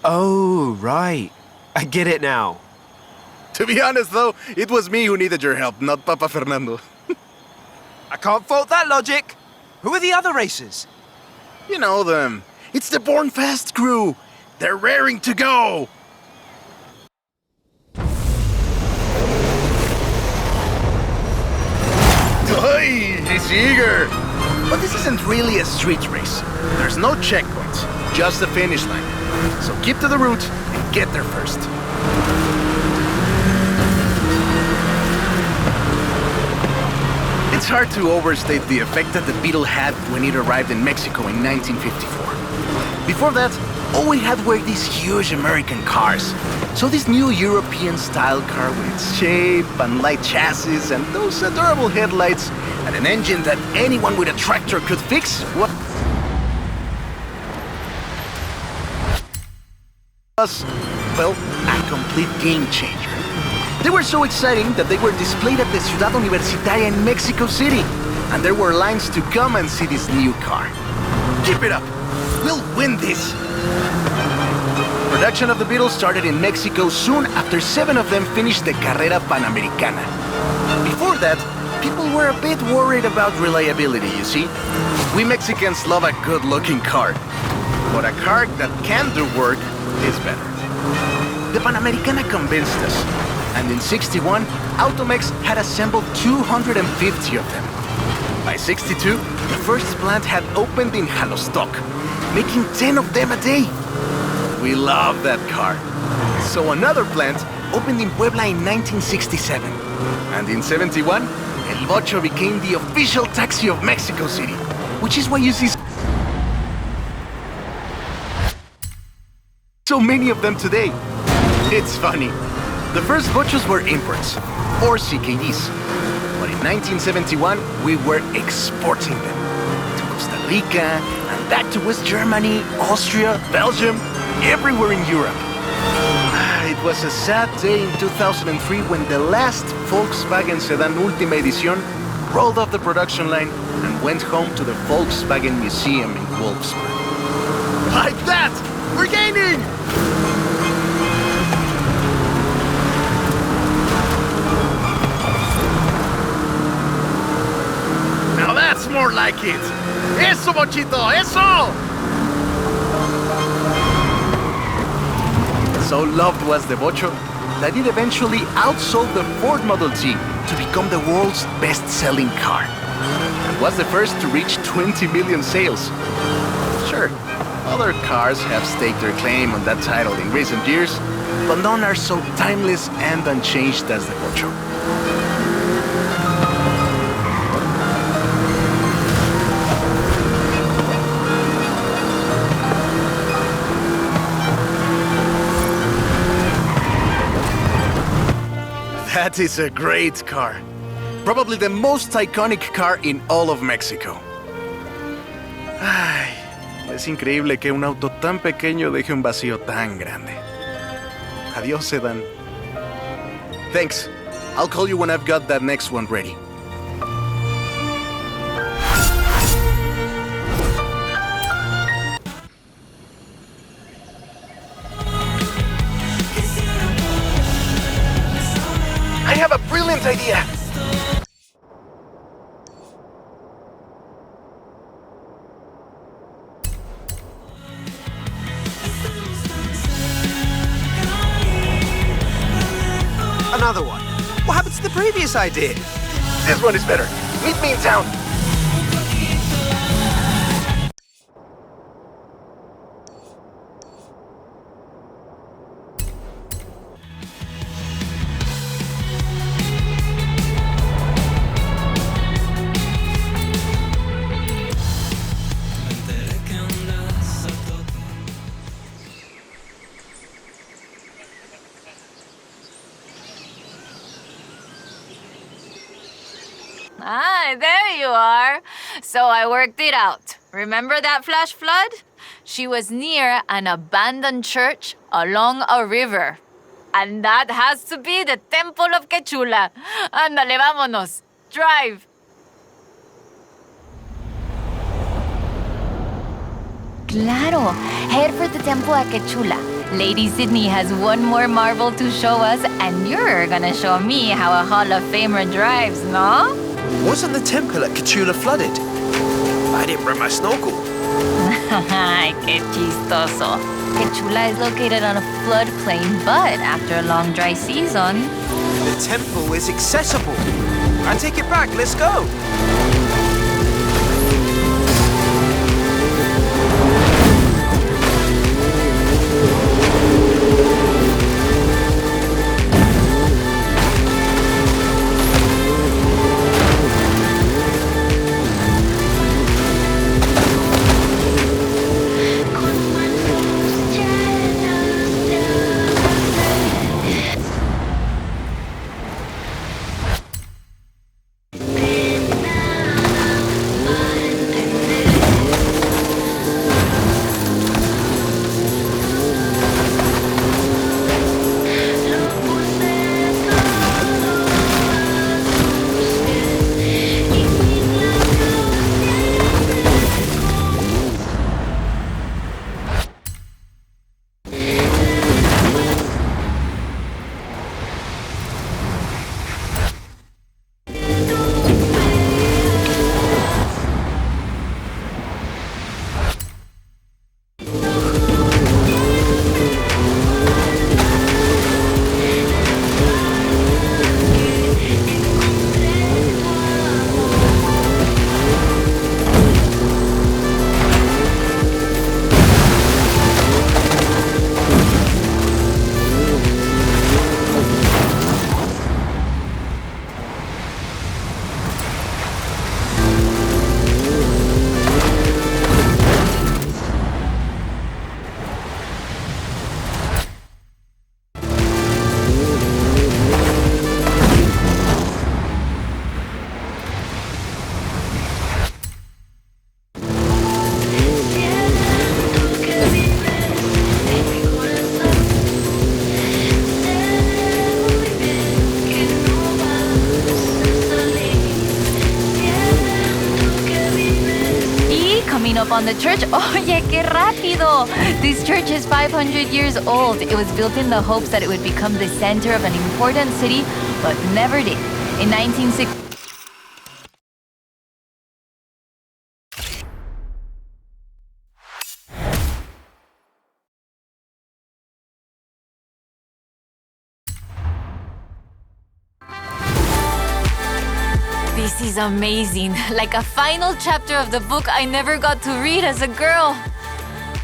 Oh, right. I get it now. To be honest, though, it was me who needed your help, not Papa Fernando. I can't fault that logic. Who are the other racers? You know them. It's the Born Fast crew. They're raring to go. Hey, he's eager. But this isn't really a street race. There's no checkpoints, just the finish line. So keep to the route and get there first. It's hard to overstate the effect that the Beetle had when it arrived in Mexico in 1954. Before that, all we had were these huge American cars. So this new European-style car with its shape and light chassis and those adorable headlights and an engine that anyone with a tractor could fix was, well, a complete game changer. They were so exciting that they were displayed at the Ciudad Universitaria in Mexico City. And there were lines to come and see this new car. Keep it up! We'll win this! Production of the Beetle started in Mexico soon after 7 of them finished the Carrera Panamericana. Before that, people were a bit worried about reliability, you see. We Mexicans love a good-looking car. But a car that can do work is better. The Panamericana convinced us. And in '61, Automex had assembled 250 of them. By '62, the first plant had opened in Jalostoc, making 10 of them a day. We love that car. So another plant opened in Puebla in 1967. And in '71, El Bocho became the official taxi of Mexico City, which is why you see so many of them today. It's funny. The first Bochos were imports, or CKDs. But in 1971, we were exporting them to Costa Rica, and back to West Germany, Austria, Belgium, everywhere in Europe. It was a sad day in 2003 when the last Volkswagen sedan Última Edición rolled off the production line and went home to the Volkswagen Museum in Wolfsburg. Like that! We're gaining! Now that's more like it! Eso, Bochito! Eso! So loved was the Bocho that it eventually outsold the Ford Model T to become the world's best-selling car. It was the first to reach 20 million sales. Sure, other cars have staked their claim on that title in recent years, but none are so timeless and unchanged as the Bocho. That is a great car. Probably the most iconic car in all of Mexico. Ay, es increíble que un auto tan pequeño deje un vacío tan grande. Adiós, sedan. Thanks. I'll call you when I've got that next one ready. I have a brilliant idea! Another one. What happened to the previous idea? This one is better. Meet me in town. Ah, there you are. So I worked it out. Remember that flash flood? She was near an abandoned church along a river. And that has to be the Temple of Quechula. Ándale, vámonos. Drive. Claro. Head for the temple at Quechula. Lady Sydney has one more marvel to show us, and you're gonna show me how a Hall of Famer drives, no? Wasn't the temple at Cthulhu flooded? I didn't bring my snorkel. Ay, qué chistoso. Quechula is located on a floodplain, but after a long dry season... The temple is accessible. I take it back, let's go. Up on the church. Oye, qué rápido! This church is 500 years old. It was built in the hopes that it would become the center of an important city, but never did. In 1960... This is amazing. Like a final chapter of the book I never got to read as a girl.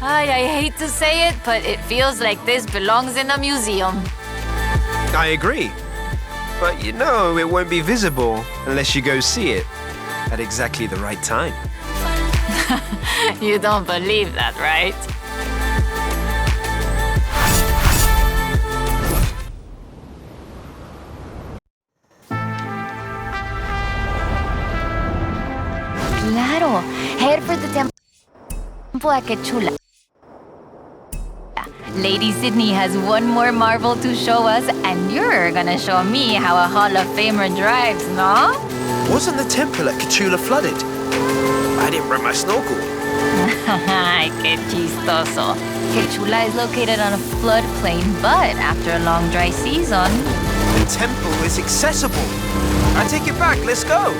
I hate to say it, but it feels like this belongs in a museum. I agree. But you know it won't be visible unless you go see it at exactly the right time. You don't believe that, right? Claro. Head for the temple at Quechula. Lady Sydney has one more marvel to show us, and you're gonna show me how a Hall of Famer drives, no? Wasn't the temple at Cthulhu flooded? I didn't bring my snorkel. Ay, qué chistoso. Quechula is located on a floodplain, but after a long dry season... The temple is accessible. I take it back, let's go.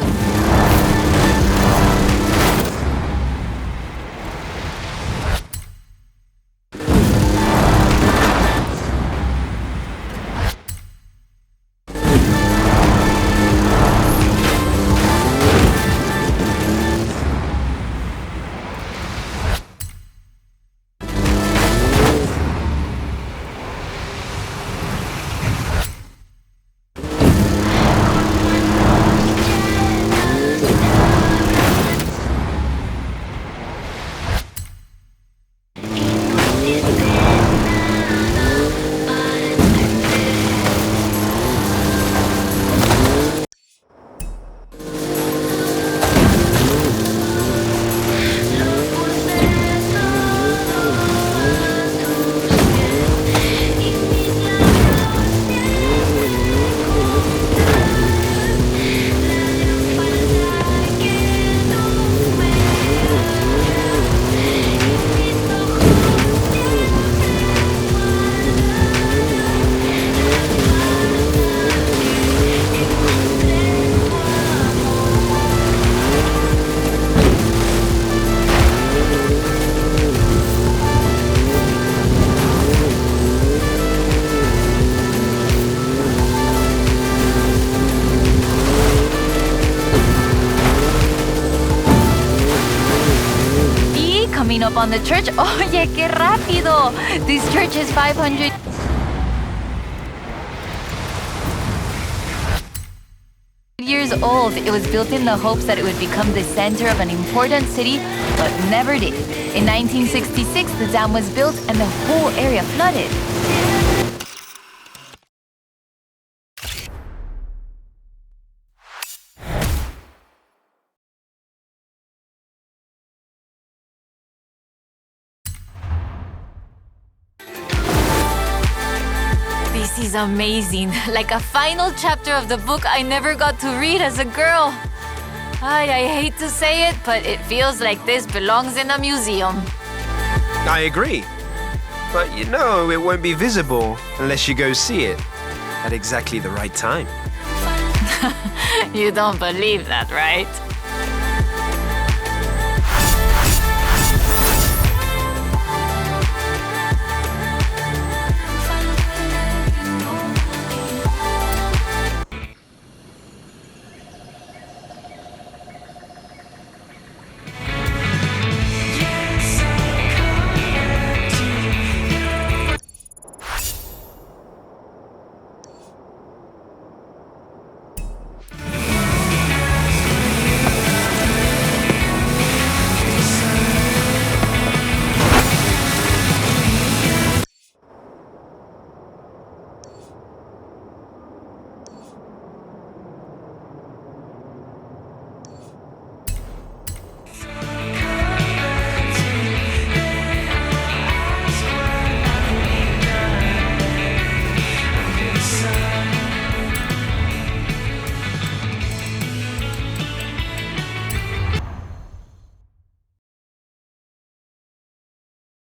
up on the church. Oye, qué rápido! This church is 500 years old. It was built in the hopes that it would become the center of an important city, but never did. In 1966, the dam was built and the whole area flooded. This is amazing. Like a final chapter of the book I never got to read as a girl. I hate to say it, but it feels like this belongs in a museum. I agree. But you know it won't be visible unless you go see it at exactly the right time. You don't believe that, right?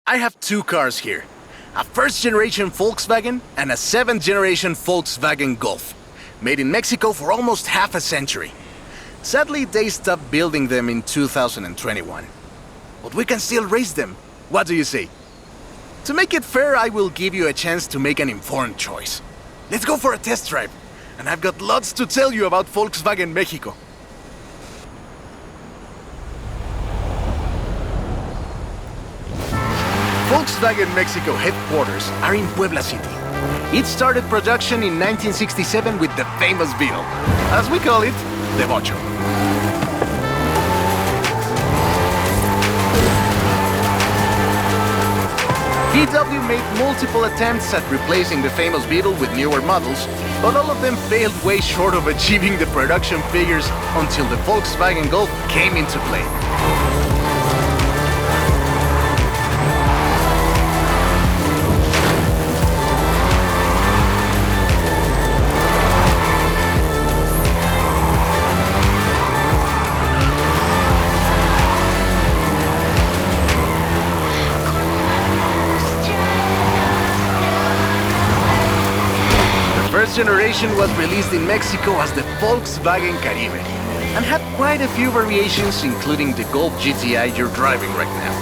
I have two cars here. A first-generation Volkswagen and a seventh-generation Volkswagen Golf. Made in Mexico for almost half a century. Sadly, they stopped building them in 2021. But we can still race them. What do you say? To make it fair, I will give you a chance to make an informed choice. Let's go for a test drive. And I've got lots to tell you about Volkswagen Mexico. Volkswagen Mexico headquarters are in Puebla City. It started production in 1967 with the famous Beetle. As we call it, the Bocho. VW made multiple attempts at replacing the famous Beetle with newer models, but all of them failed way short of achieving the production figures until the Volkswagen Golf came into play. First generation was released in Mexico as the Volkswagen Caribe and had quite a few variations, including the Golf GTI you're driving right now.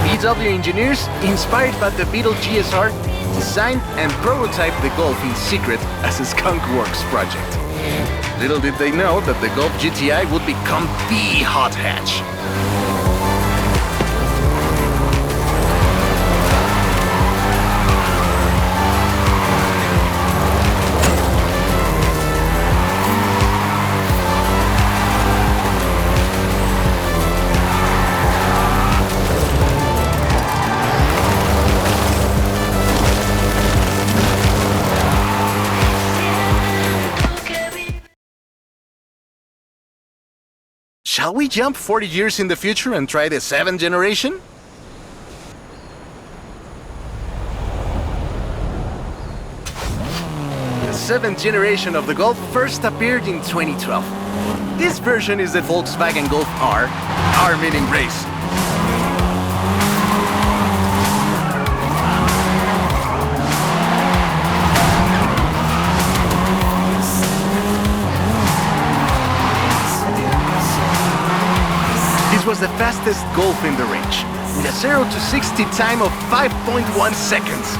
VW engineers, inspired by the Beetle GSR, designed and prototyped the Golf in secret as a Skunk Works project. Little did they know that the Golf GTI would become the hot hatch. Shall we jump 40 years in the future and try the seventh generation? The seventh generation of the Golf first appeared in 2012. This version is the Volkswagen Golf R, R meaning race. Was was the fastest Golf in the range, with a 0 to 60 time of 5.1 seconds.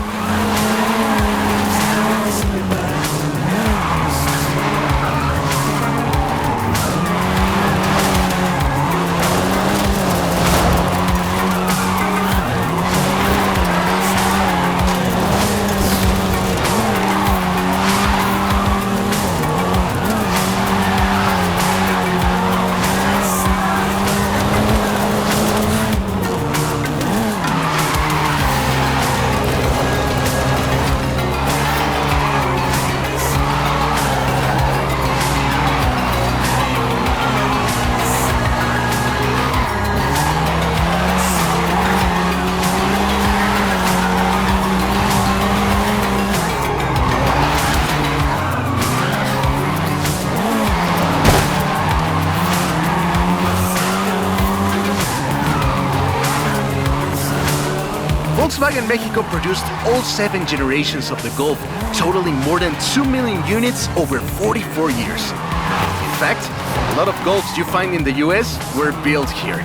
Volkswagen Mexico produced all 7 generations of the Golf, totaling more than 2 million units over 44 years. In fact, a lot of Golfs you find in the US were built here.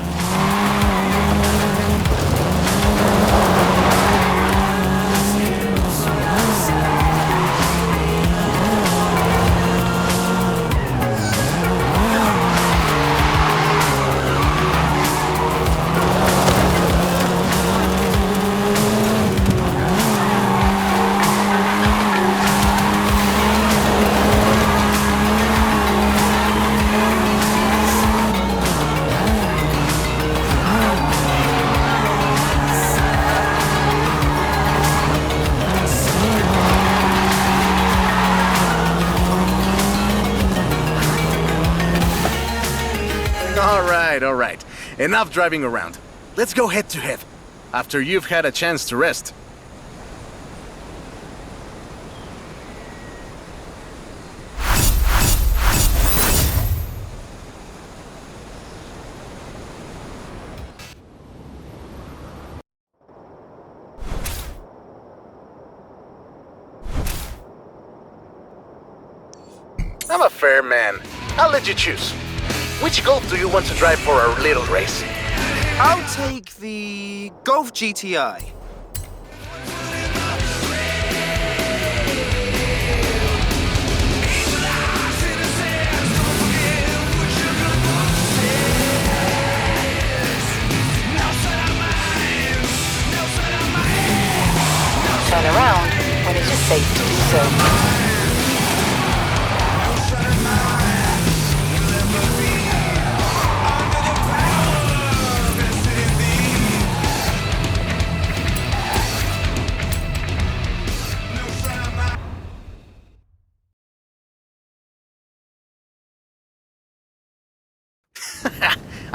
All right. Enough driving around. Let's go head to head, after you've had a chance to rest. I'm a fair man. I'll let you choose. Which Golf do you want to drive for our little race? I'll take the Golf GTI. Turn around when it is safe to do so.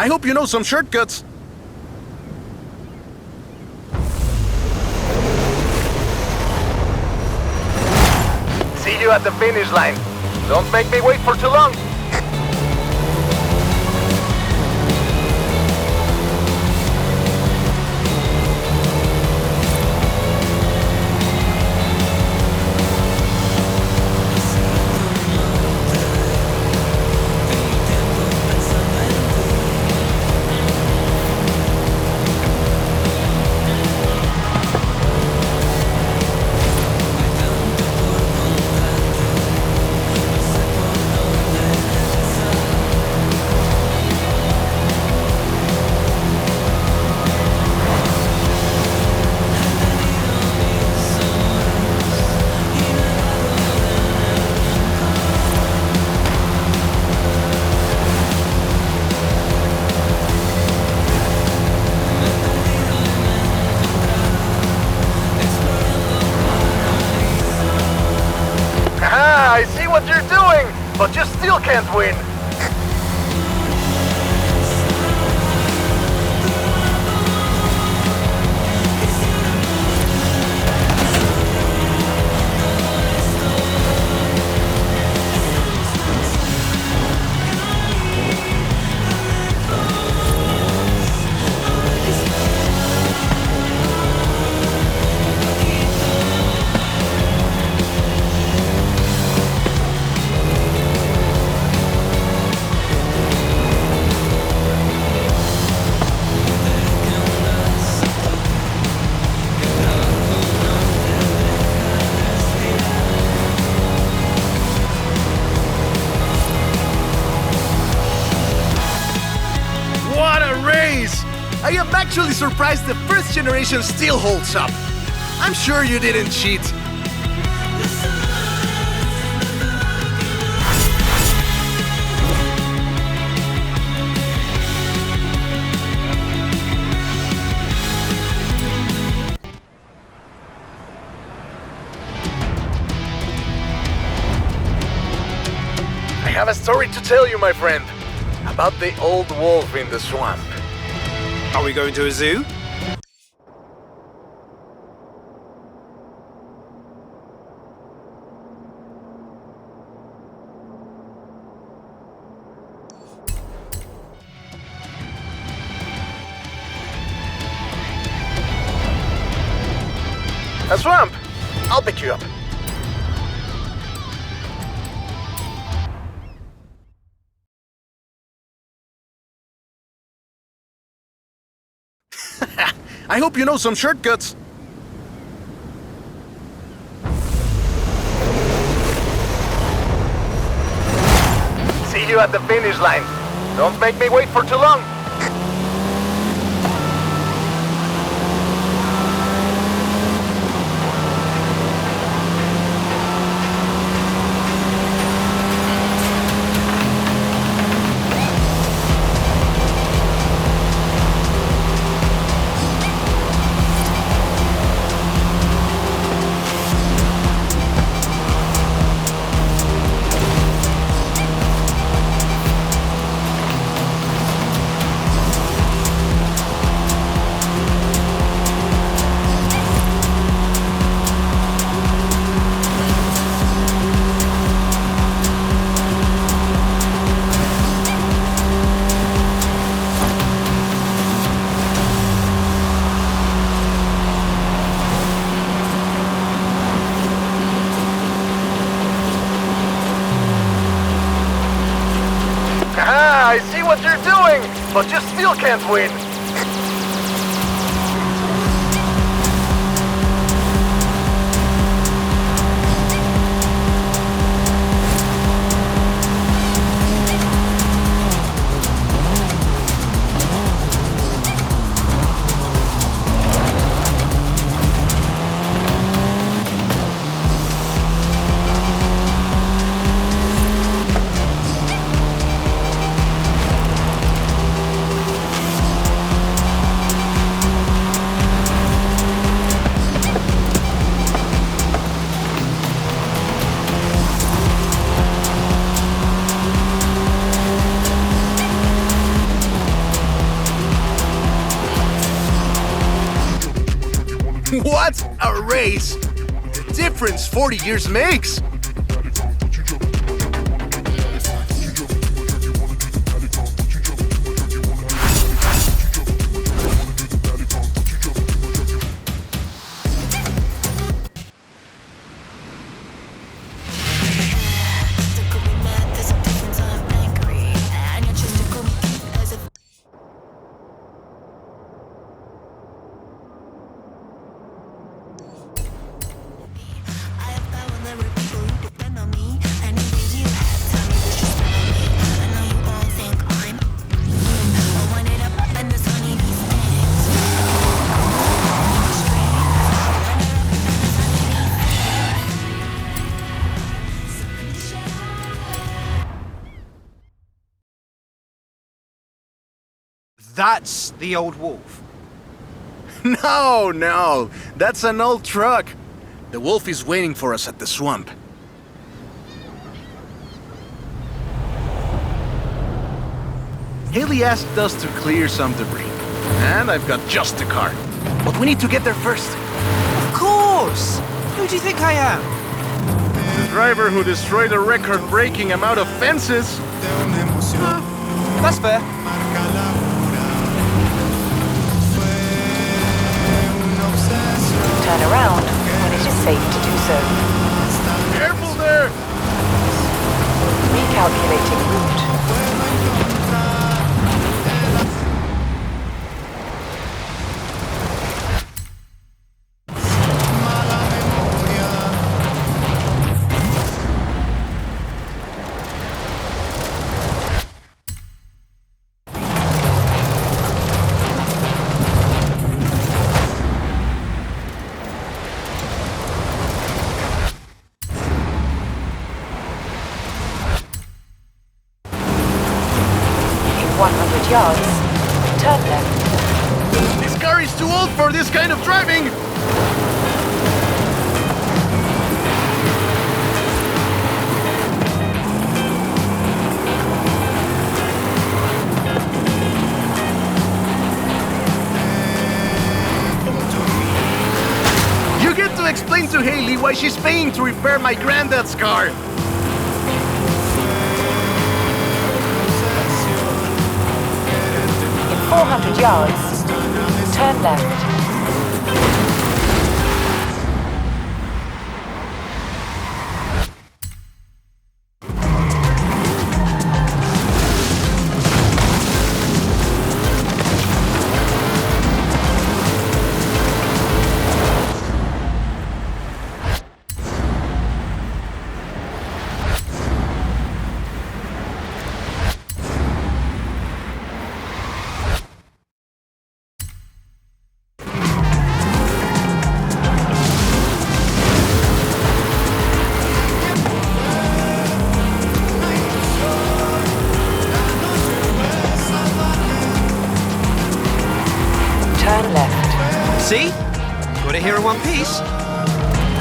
I hope you know some shortcuts. See you at the finish line. Don't make me wait for too long. I see what you're doing, but you still can't win. I am actually surprised the first generation still holds up. I'm sure you didn't cheat. I have a story to tell you, my friend, about the old wolf in the swamp. Are we going to a zoo? A swamp! I'll pick you up. I hope you know some shortcuts. See you at the finish line. Don't make me wait for too long. I see what you're doing, but you still can't win. What a race! The difference 40 years makes! That's the old wolf. No, that's an old truck. The wolf is waiting for us at the swamp. Haley asked us to clear some debris, and I've got just the car. But we need to get there first. Of course! Who do you think I am? The driver who destroyed a record-breaking amount of fences. That's fair. Turn around when it is safe to do so. Careful there! Recalculating route. yards, turn left. This car is too old for this kind of driving! You get to explain to Haley why she's paying to repair my granddad's car. In 400 yards, turn left. Turn left. See? Got it here in one piece.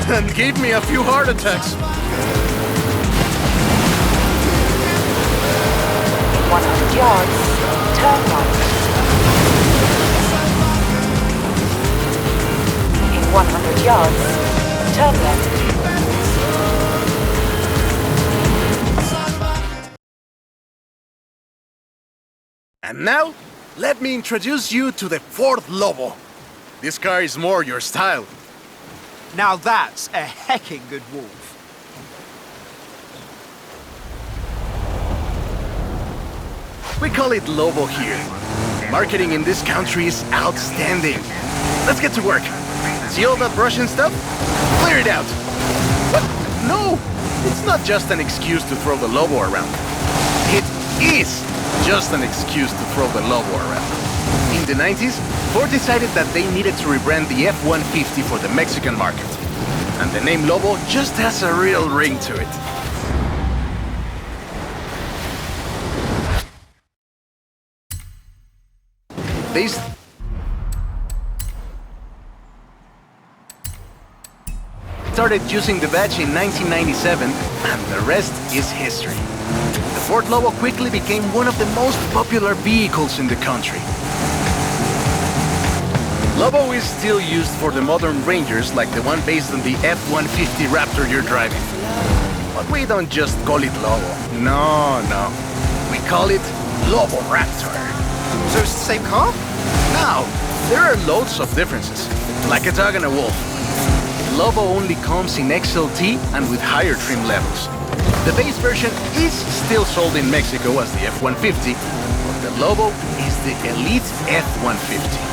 And gave me a few heart attacks. In 100 yards, turn right. In 100 yards, turn left. And now, let me introduce you to the Ford Lobo. This car is more your style. Now that's a hecking good wolf. We call it Lobo here. Marketing in this country is outstanding. Let's get to work. See all that brush and stuff? Clear it out. What? No! It's not just an excuse to throw the Lobo around. It is just an excuse to throw the Lobo around. In the 90s, Ford decided that they needed to rebrand the F-150 for the Mexican market. And the name Lobo just has a real ring to it. They started using the badge in 1997, and the rest is history. The Ford Lobo quickly became one of the most popular vehicles in the country. Lobo is still used for the modern Rangers like the one based on the F-150 Raptor you're driving. But we don't just call it Lobo. No. We call it Lobo Raptor. So it's the same car? Now, there are loads of differences, like a dog and a wolf. Lobo only comes in XLT and with higher trim levels. The base version is still sold in Mexico as the F-150, but the Lobo is the Elite F-150.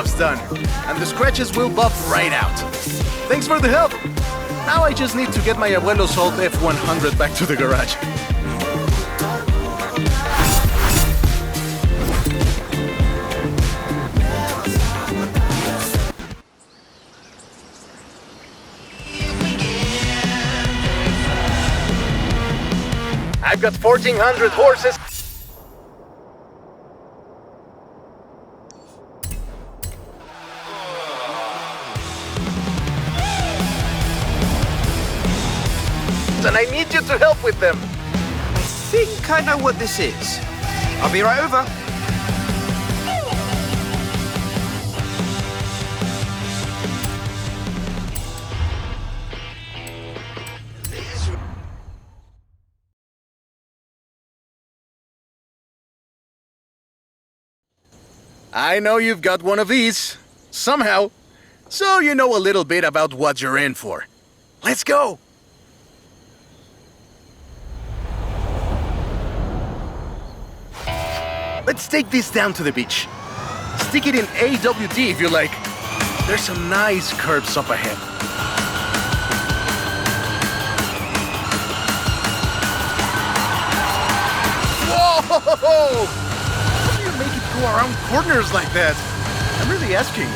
job's done, and the scratches will buff right out. Thanks for the help. Now I just need to get my abuelo's old F100 back to the garage. I've got 1,400 horses. And I need you to help with them. I think I know what this is. I'll be right over. I know you've got one of these, somehow, so you know a little bit about what you're in for. Let's go! Let's take this down to the beach. Stick it in AWD if you like. There's some nice curves up ahead. Whoa! How do you make it go around corners like that? I'm really asking.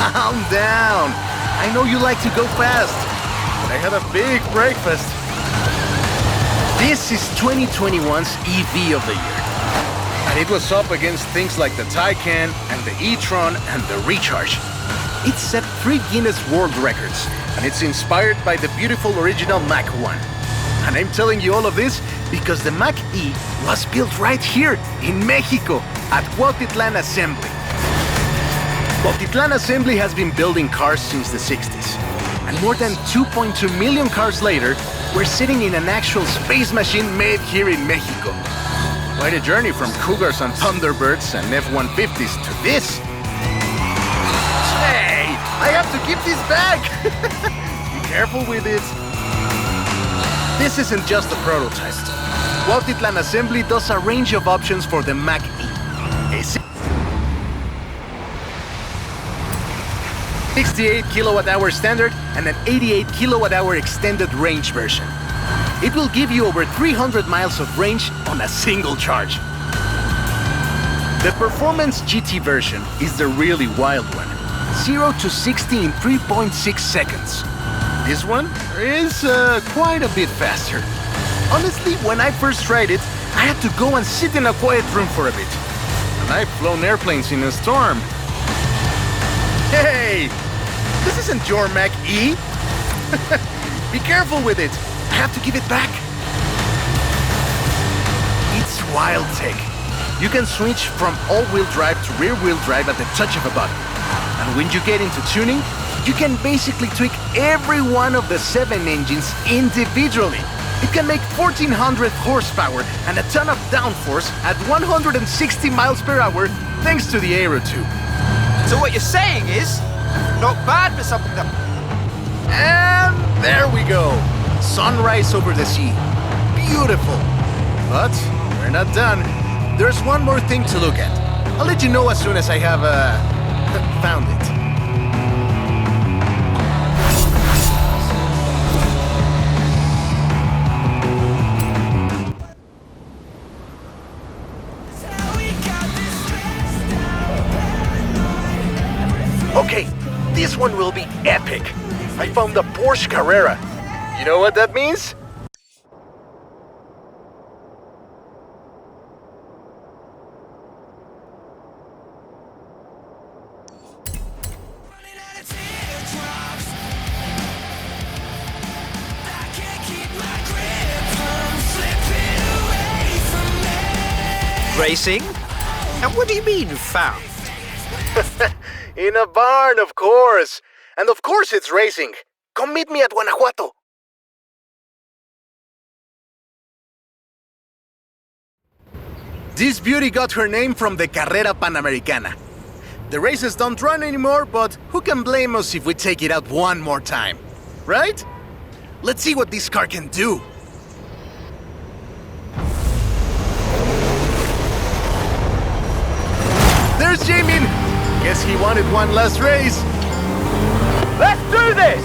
Calm down. I know you like to go fast, but I had a big breakfast. This is 2021's EV of the year. And it was up against things like the Taycan and the e-tron and the Recharge. It set 3 Guinness World Records, and it's inspired by the beautiful original Mach 1. And I'm telling you all of this because the Mach E was built right here in Mexico at Cuautitlán Assembly. Cuautitlán Assembly has been building cars since the 60s. And more than 2.2 million cars later, we're sitting in an actual space machine made here in Mexico. Quite a journey from Cougars and Thunderbirds and F-150s to this. Hey, I have to keep this back. Be careful with it. This isn't just a prototype. Cuautitlán Assembly does a range of options for the Mach E. A 68 kilowatt-hour standard and an 88 kilowatt-hour extended range version. It will give you over 300 miles of range on a single charge. The Performance GT version is the really wild one. 0 to 60 in 3.6 seconds. This one is quite a bit faster. Honestly, when I first tried it, I had to go and sit in a quiet room for a bit. And I've flown airplanes in a storm. Hey! This isn't your Mach E! Be careful with it! I have to give it back. It's wild tech. You can switch from all-wheel drive to rear-wheel drive at the touch of a button. And when you get into tuning, you can basically tweak every one of the 7 engines individually. It can make 1,400 horsepower and a ton of downforce at 160 miles per hour thanks to the Aero tube. So what you're saying is, not bad for something that... And there we go. Sunrise over the sea. Beautiful. But we're not done. There's one more thing to look at. I'll let you know as soon as I have, found it. Okay, this one will be epic. I found the Porsche Carrera. You know what that means? Racing? And what do you mean, found? In a barn, of course. And of course it's racing. Come meet me at Guanajuato. This beauty got her name from the Carrera Panamericana. The races don't run anymore, but who can blame us if we take it out one more time? Right? Let's see what this car can do. There's Jamin! Guess he wanted one last race. Let's do this!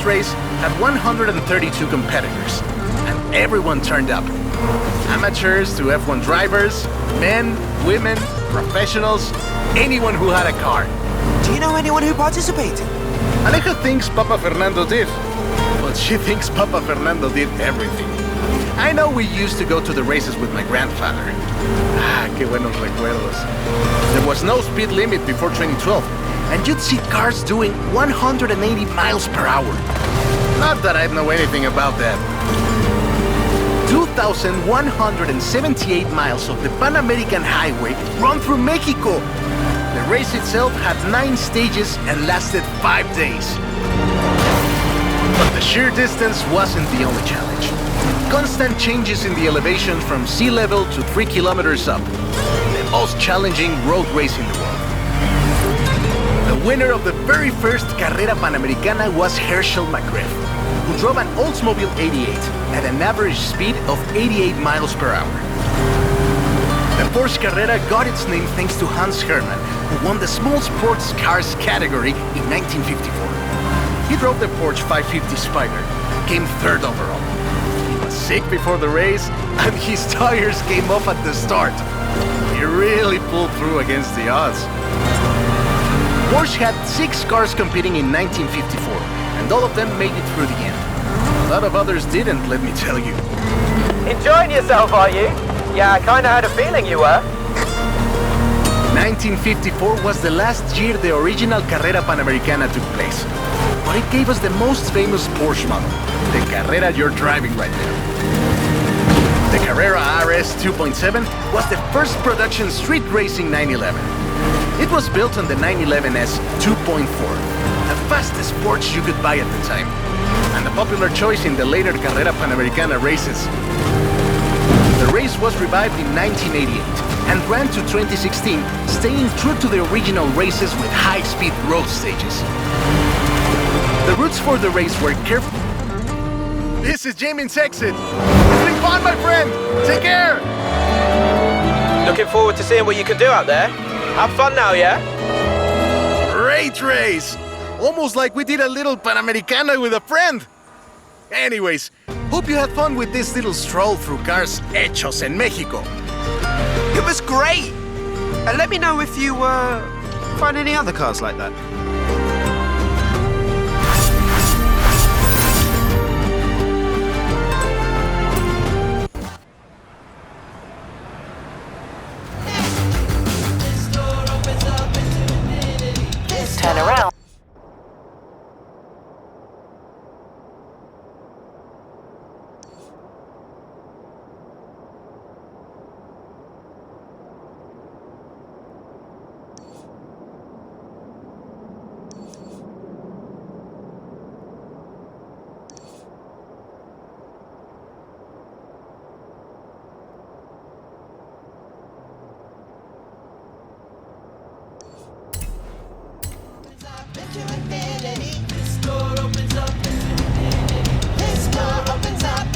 Race had 132 competitors, and everyone turned up. Amateurs to F1 drivers, men, women, professionals, anyone who had a car. Do you know anyone who participated? Aleja thinks Papa Fernando did, but she thinks Papa Fernando did everything. I know we used to go to the races with my grandfather. Ah, qué buenos recuerdos. There was no speed limit before 2012, and you'd see cars doing 180 miles per hour. Not that I know anything about that. 2,178 miles of the Pan American Highway run through Mexico. The race itself had 9 stages and lasted 5 days. But the sheer distance wasn't the only challenge. Constant changes in the elevation from sea level to 3 kilometers up. The most challenging road race in the world. The winner of the very first Carrera Panamericana was Herschel McGriff, who drove an Oldsmobile 88 at an average speed of 88 miles per hour. The Porsche Carrera got its name thanks to Hans Hermann, who won the small sports cars category in 1954. He drove the Porsche 550 Spider, came 3rd overall. He was sick before the race, and his tires came off at the start. He really pulled through against the odds. Porsche had 6 cars competing in 1954, and all of them made it through the end. A lot of others didn't, let me tell you. Enjoying yourself, are you? Yeah, I kinda had a feeling you were. 1954 was the last year the original Carrera Panamericana took place. But it gave us the most famous Porsche model, the Carrera you're driving right now. The Carrera RS 2.7 was the first production street racing 911. It was built on the 911S 2.4, the fastest Porsche you could buy at the time, and a popular choice in the later Carrera Panamericana races. The race was revived in 1988 and ran to 2016, staying true to the original races with high-speed road stages. The routes for the race were careful. This is Jamin's exit. It's been fun, my friend. Take care. Looking forward to seeing what you can do out there. Have fun now, yeah? Great race! Almost like we did a little Panamericana with a friend. Anyways, hope you had fun with this little stroll through cars hechos en Mexico. It was great! And let me know if you find any other cars like that. Turn around. This door opens up into infinity. This door opens up.